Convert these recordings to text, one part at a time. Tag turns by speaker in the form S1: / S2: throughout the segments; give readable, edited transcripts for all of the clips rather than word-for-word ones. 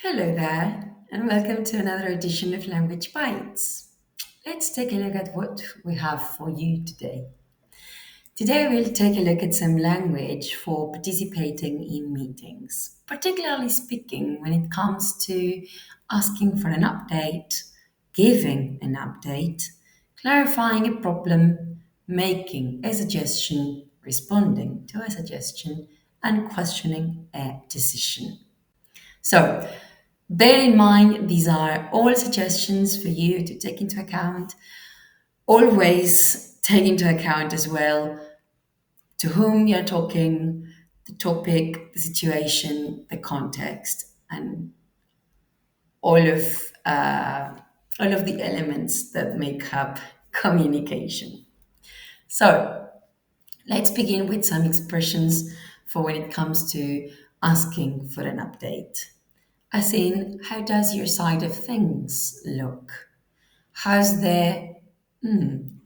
S1: Hello there, and welcome to another edition of Language Bites. Let's take a look at what we have for you today. Today, we'll take a look at some language for participating in meetings, particularly speaking when it comes to asking for an update, giving an update, clarifying a problem, making a suggestion, responding to a suggestion, and questioning a decision. So, bear in mind, these are all suggestions for you to take into account. Always take into account as well to whom you're talking, the topic, the situation, the context, and all of uh, all of the elements that make up communication. So, let's begin with some expressions for when it comes to asking for an update. As in, how does your side of things look? How's the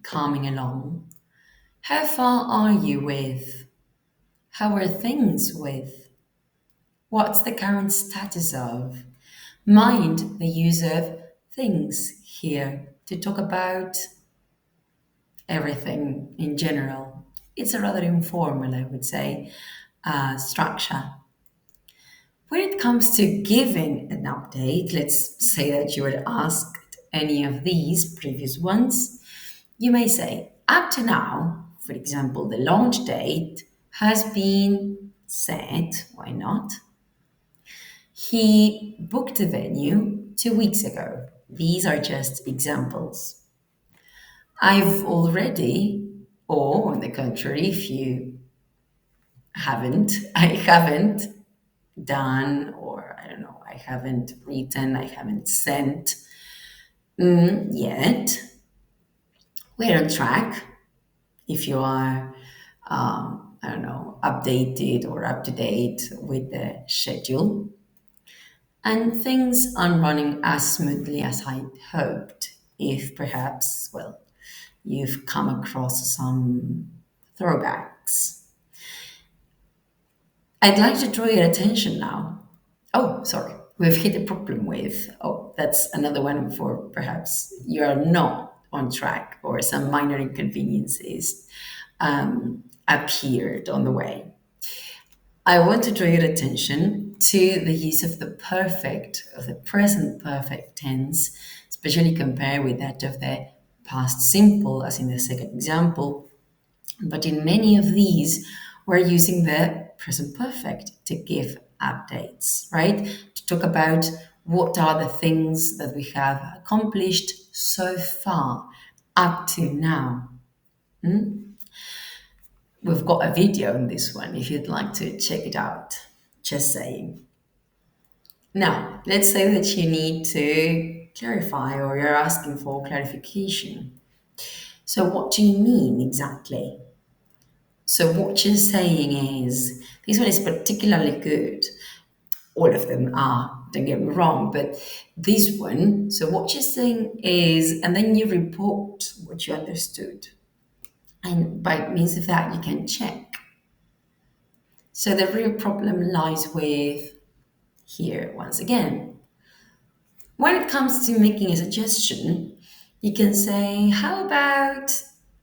S1: coming along? How far are you with? How are things with? What's the current status of? Mind the use of things here to talk about everything in general. It's a rather informal, I would say, structure. When it comes to giving an update, let's say that you were asked any of these previous ones, you may say, up to now, for example, the launch date has been set, why not? He booked a venue 2 weeks ago. These are just examples. I've already, or on the contrary, if you haven't, I haven't done, or I don't know, I haven't written, I haven't sent yet. We're on track. If you are, I don't know, updated or up to date with the schedule, and things aren't running as smoothly as I hoped. If perhaps, well, you've come across some throwbacks. I'd like to draw your attention now. Oh, sorry. We've hit a problem with. Oh, that's another one for perhaps you are not on track or some minor inconveniences appeared on the way. I want to draw your attention to the use of the perfect, of the present perfect tense, especially compared with that of the past simple, as in the second example. But in many of these, we're using the present perfect to give updates, right? To talk about what are the things that we have accomplished so far up to now. We've got a video on this one if you'd like to check it out. Just saying. Now, let's say that you need to clarify or you're asking for clarification. So, what do you mean exactly? So what you're saying is this one is particularly good. All of them are, don't get me wrong, but this one, so what you're saying is, and then you report what you understood. And by means of that, you can check. So the real problem lies with here once again. When it comes to making a suggestion, you can say, how about,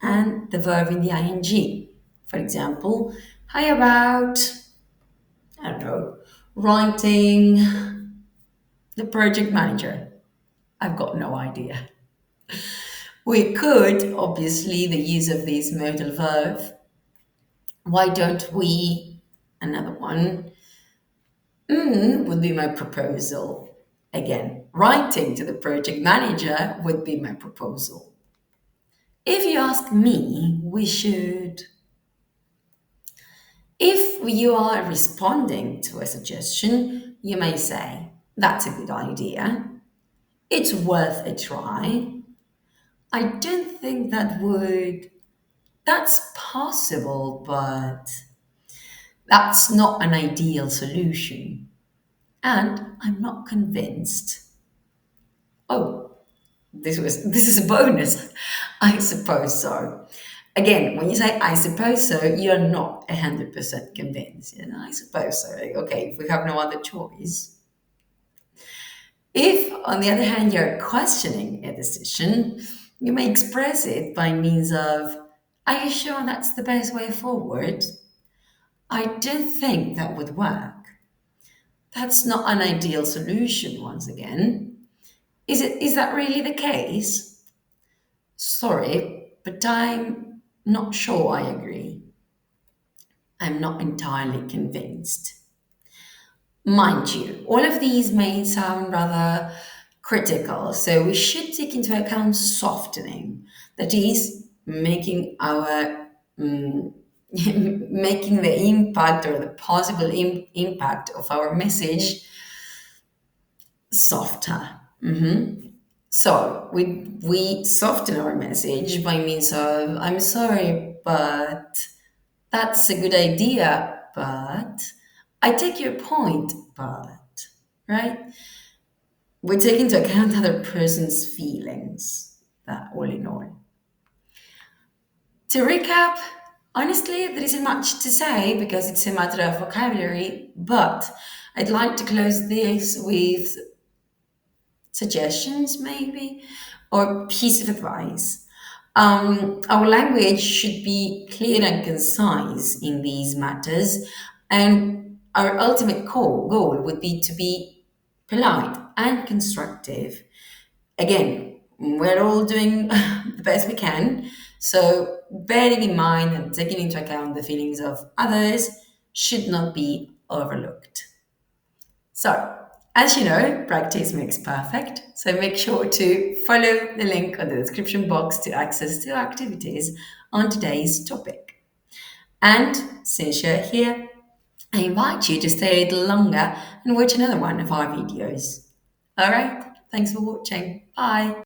S1: and the verb in the ing. For example, how about I don't know, writing the project manager. I've got no idea. We could, obviously, the use of this modal verb. Why don't we? Another one would be my proposal. Again, writing to the project manager would be my proposal. If you ask me, we should. If you are responding to a suggestion, you may say, that's a good idea. It's worth a try. I don't think that's possible, but that's not an ideal solution. And I'm not convinced. Oh, this is a bonus. I suppose so. Again, when you say I suppose so, you're not 100% convinced. I suppose so. Okay, if we have no other choice. If, on the other hand, you're questioning a decision, you may express it by means of, are you sure that's the best way forward? I don't think that would work. That's not an ideal solution, once again. Is that really the case? Sorry, but I'm not sure I agree. I'm not entirely convinced. Mind you, all of these may sound rather critical, so we should take into account softening. That is, making our making the impact or the possible impact of our message softer. So we soften our message by means of I'm sorry, but that's a good idea, but I take your point, but right? We take into account other person's feelings. That all in all. To recap, honestly, there isn't much to say because it's a matter of vocabulary, but I'd like to close this with suggestions, maybe, or piece of advice. Our language should be clear and concise in these matters, and our ultimate goal would be to be polite and constructive. Again, we're all doing the best we can, so bearing in mind and taking into account the feelings of others should not be overlooked. So, as you know, practice makes perfect. So make sure to follow the link on the description box to access two activities on today's topic. And since you're here, I invite you to stay a little longer and watch another one of our videos. All right, thanks for watching. Bye.